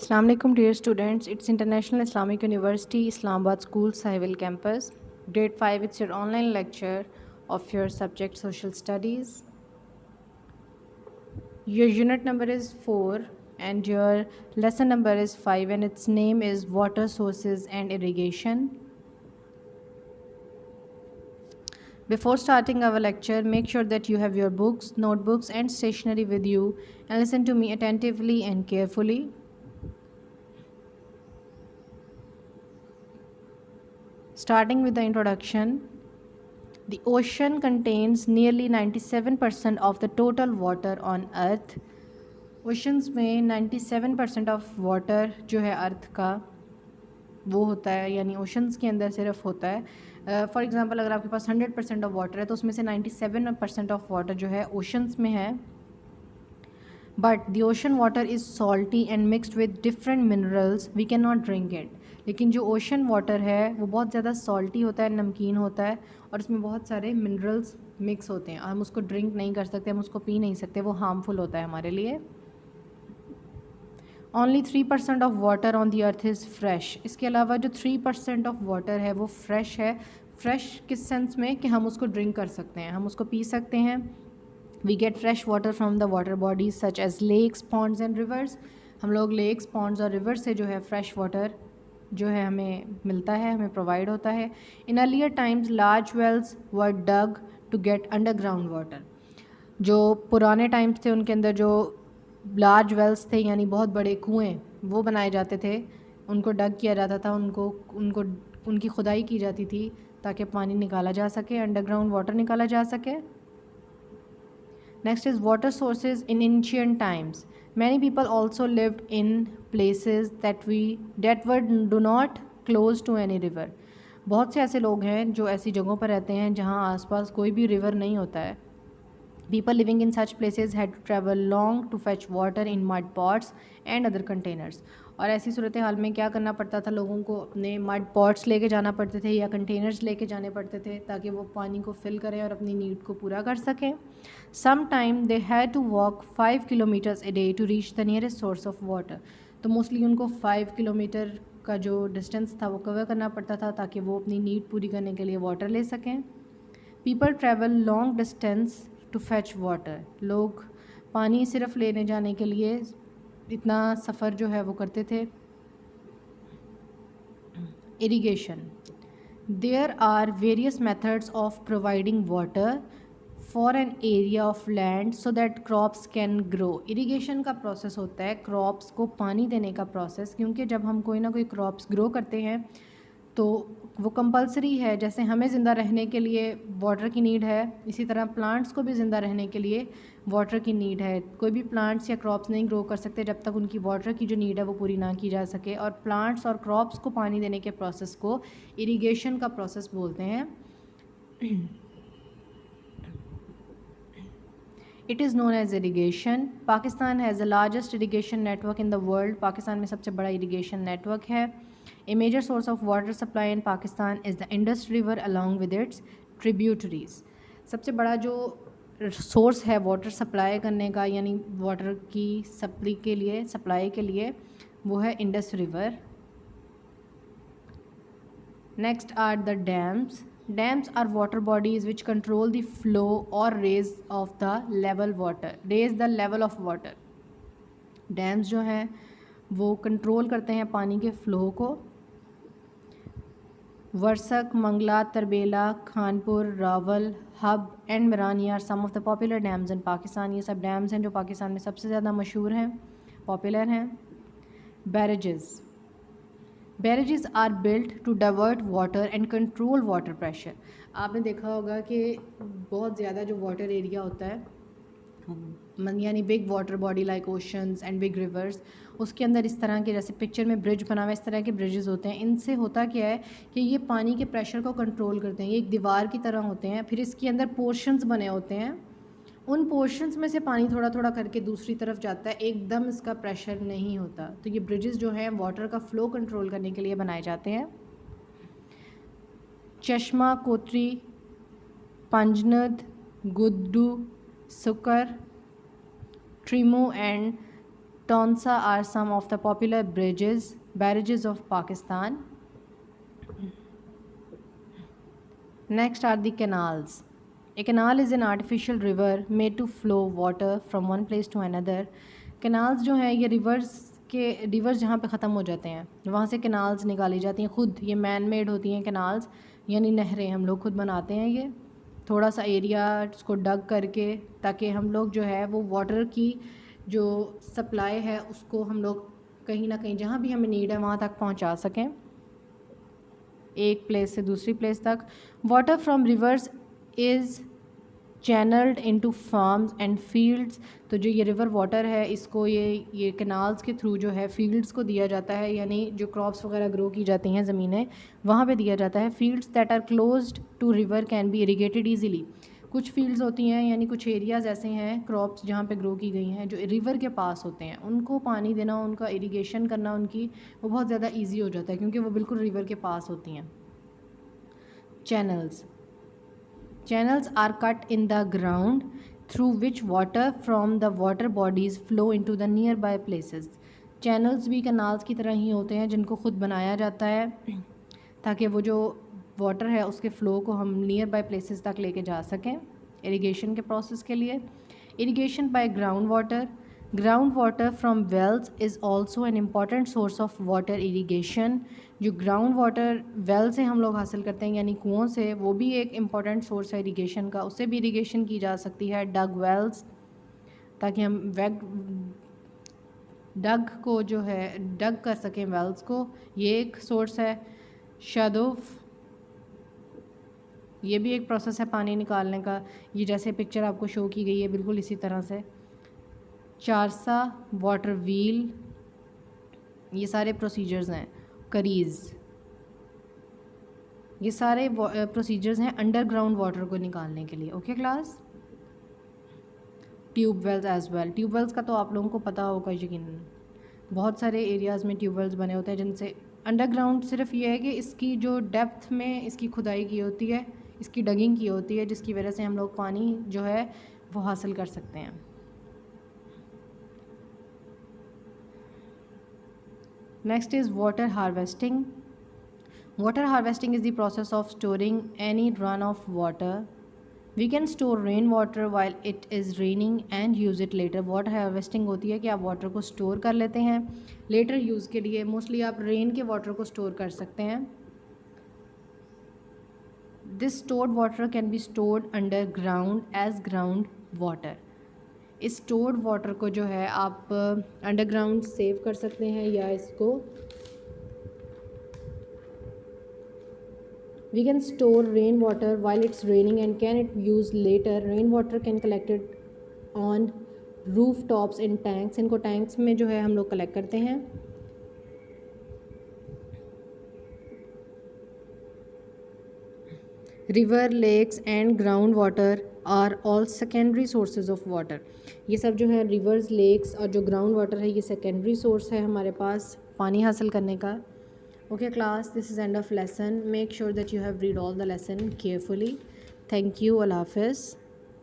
Assalamu alaikum dear students, it's International Islamic University, Islamabad School, Sahivil campus. Grade 5, it's your online lecture of your subject Social Studies. Your unit number is 4 and your lesson number is 5 and its name is Water Sources and Irrigation. Before starting our lecture, make sure that you have your books, notebooks and stationery with you and listen to me attentively and carefully. Starting with the introduction, the ocean contains nearly 97% of the total water on earth. Oceans में 97% of water जो है अर्थ का वो होता है, यानी oceans के अंदर सिर्फ होता है। फॉर एग्ज़ाम्पल अगर आपके पास 100% ऑफ वाटर है तो उसमें से 97% ऑफ वाटर जो है ओशंस में है। But the ocean water is salty and mixed with different minerals, we can not drink it. लेकिन जो ओशन वाटर है वो बहुत ज़्यादा सॉल्टी होता है, नमकीन होता है और उसमें बहुत सारे मिनरल्स मिक्स होते हैं। हम उसको ड्रिंक नहीं कर सकते, हम उसको पी नहीं सकते, वो हार्मफुल होता है हमारे लिए। Only 3% of water on the earth is fresh. इसके अलावा जो 3% ऑफ वाटर है वो फ्रेश है। फ्रेश किस सेंस में कि हम उसको ड्रिंक कर सकते हैं, हम उसको पी सकते हैं। We get fresh water from the water bodies such as lakes, ponds and rivers. हम लोग लेक्स, पॉन्ड्स और रिवर्स से जो है फ्रेश वाटर जो है हमें मिलता है, हमें प्रोवाइड होता है। In earlier times large wells were dug to get underground water. जो पुराने टाइम्स थे उनके अंदर जो लार्ज वेल्स थे यानी बहुत बड़े कुएँ वो बनाए जाते थे, उनको डग किया जाता था, उनको उनकी खुदाई की जाती थी ताकि पानी निकाला जा सके, अंडरग्राउंड वाटर निकाला जा सके। Next is water sources in ancient times. Many people also lived in places that were do not close to any river. बहुत से ऐसे लोग हैं जो ऐसी जगहों पर रहते हैं जहाँ आसपास कोई भी रिवर नहीं होता है। People living in such places had to travel long to fetch water in mud pots and other containers. और ऐसी सूरत हाल में क्या करना पड़ता था, लोगों को अपने मड पॉट्स लेके जाना पड़ते थे या कंटेनर्स लेके जाने पड़ते थे ताकि वो पानी को फिल करें और अपनी नीड को पूरा कर सकें। Some time they had to walk 5 kilometres a day to reach the nearest source of water. तो मोस्टली उनको 5 किलोमीटर का जो डिस्टेंस था वो कवर करना पड़ता था ताकि वो अपनी नीड पूरी करने के लिए वाटर ले सकें। People travel long distance to fetch water. लोग पानी सिर्फ लेने जाने के लिए इतना सफ़र जो है वो करते थे। Irrigation, there are various methods of providing water for an area of land so that crops can grow. Irrigation का प्रोसेस होता है क्रॉप्स को पानी देने का प्रोसेस, क्योंकि जब हम कोई ना कोई क्रॉप्स ग्रो करते हैं तो वो कंपलसरी है। जैसे हमें ज़िंदा रहने के लिए वाटर की नीड है, इसी तरह प्लांट्स को भी ज़िंदा रहने के लिए वाटर की नीड है। कोई भी प्लांट्स या क्रॉप्स नहीं ग्रो कर सकते जब तक उनकी वाटर की जो नीड है वो पूरी ना की जा सके। और प्लांट्स और क्रॉप्स को पानी देने के प्रोसेस को इरिगेशन का प्रोसेस बोलते हैं। It is known as irrigation. Pakistan has the largest irrigation network in the world. Pakistan में सबसे बड़ा इरीगेशन नेटवर्क है। A major source of water supply in Pakistan is the Indus River along with its tributaries. सबसे बड़ा जो source है water supply करने का, यानी वाटर की सप्लाई के लिए वो है Indus river. Next are the dams. Dams are water bodies which control the flow और raise of the level of water. Dams जो हैं वो कंट्रोल करते हैं पानी के फ़्लो को। Warsak, Mangla, Tarbela, Khanpur, Rawal, Hub and Mirani are some of the popular dams in Pakistan. ये सब डैम्स हैं जो पाकिस्तान में सबसे ज़्यादा मशहूर हैं, पॉपुलर हैं। Barrages are built to divert water and control water pressure. आपने देखा होगा कि बहुत ज़्यादा जो वाटर एरिया होता है यानी big water body like oceans and big reverse, उसके अंदर इस तरह के, जैसे पिक्चर में ब्रिज बना हुआ है, इस तरह के ब्रिजेस होते हैं। इनसे होता क्या है कि ये पानी के प्रेशर को कंट्रोल करते हैं। ये एक दीवार की तरह होते हैं, फिर इसके अंदर पोर्शंस बने होते हैं। उन पोर्शंस में से पानी थोड़ा थोड़ा करके दूसरी तरफ जाता है, एकदम इसका प्रेशर नहीं होता। तो ये ब्रिजेस जो हैं वाटर का फ़्लो कंट्रोल करने के लिए बनाए जाते हैं। चश्मा, कोतरी, पंजनद, गुद्दू, सुकर, ट्रिमो and Tonsa are some of the popular barrages of Pakistan. Next are the canals. A canal is an artificial river made to flow water from one place to another. Canals जो हैं ये रिवर्स जहाँ पे ख़त्म हो जाते हैं वहाँ से canals निकाली जाती हैं खुद, ये मैन मेड होती हैं canals, यानी नहरें हम लोग खुद बनाते हैं। ये थोड़ा सा एरिया उसको डग करके, ताकि हम लोग जो है वो वाटर की जो सप्लाई है उसको हम लोग कहीं ना कहीं जहाँ भी हमें नीड है वहाँ तक पहुँचा सकें, एक प्लेस से दूसरी प्लेस तक। Water from reverse is channelled into farms and fields. तो जो ये रिवर वाटर है इसको ये कैनाल्स के थ्रू जो है फील्ड्स को दिया जाता है, यानी जो क्रॉप्स वगैरह ग्रो की जाती हैं ज़मीनें वहाँ पे दिया जाता है। Fields that are closed to river can be irrigated easily. कुछ फील्ड्स होती हैं यानी कुछ एरियाज़ ऐसे हैं क्रॉप्स जहाँ पे ग्रो की गई हैं जो रिवर के पास होते हैं, उनको पानी देना, उनका इरीगेशन करना उनकी वो बहुत ज़्यादा ईजी हो जाता है क्योंकि वो बिल्कुल रिवर के पास होती हैं। Channels are cut in the ground through which water from the water bodies flow into the nearby places. Channels भी canals की तरह ही होते हैं जिनको खुद बनाया जाता है ताकि वो जो वाटर है उसके फ़्लो को हम नियर बाय प्लेसेस तक लेके जा सकें इरिगेशन के प्रोसेस के लिए। Irrigation by ground water from wells is also an important source of water irrigation. जो ग्राउंड वाटर वेल से हम लोग हासिल करते हैं यानी कुओं से, वो भी एक इम्पॉर्टेंट सोर्स है इरीगेशन का, उससे भी इरीगेशन की जा सकती है। डग वेल्स, ताकि हम डग को जो है डग कर सकें वेल्स को, ये एक सोर्स है। शदोफ, ये भी एक प्रोसेस है पानी निकालने का, ये जैसे पिक्चर आपको शो की गई है बिल्कुल इसी तरह से। चारसा, वाटर व्हील, ये सारे प्रोसीजर्स हैं। करीज़, ये सारे प्रोसीजर्स हैं अंडरग्राउंड वाटर को निकालने के लिए। Okay class. Tube wells as well, tube wells का तो आप लोगों को पता होगा यकीनन, बहुत सारे एरियाज़ में ट्यूब वेल्स बने होते हैं जिनसे अंडरग्राउंड सिर्फ ये है कि इसकी जो डेप्थ में इसकी खुदाई की होती है, इसकी डगिंग की होती है, जिसकी वजह से हम लोग पानी जो है वो हासिल कर सकते हैं। Next is water harvesting. Water harvesting is the process of storing any run of water. We can store rain water while it is raining and use it later. Water harvesting होती है कि आप वाटर को store कर लेते हैं letter use के लिए। मोस्टली आप रेन के वाटर को स्टोर कर सकते हैं। This stored water can be stored under ground as ground water. इस स्टोर्ड वाटर को जो है आप अंडरग्राउंड सेव कर सकते हैं या इसको We can store rainwater while it's raining and can it use later. Rainwater can collected on rooftops in tanks. इनको टैंक्स में जो है हम लोग कलेक्ट करते हैं। River, lakes and ground water are all secondary sources of water. ये सब जो है रिवर्स, लेक्स और जो ग्राउंड वाटर है ये सेकेंडरी सोर्स है हमारे पास पानी हासिल करने का। Okay class, this is end of lesson. Make sure that you have read all the lesson carefully. Thank you. Allah Hafiz.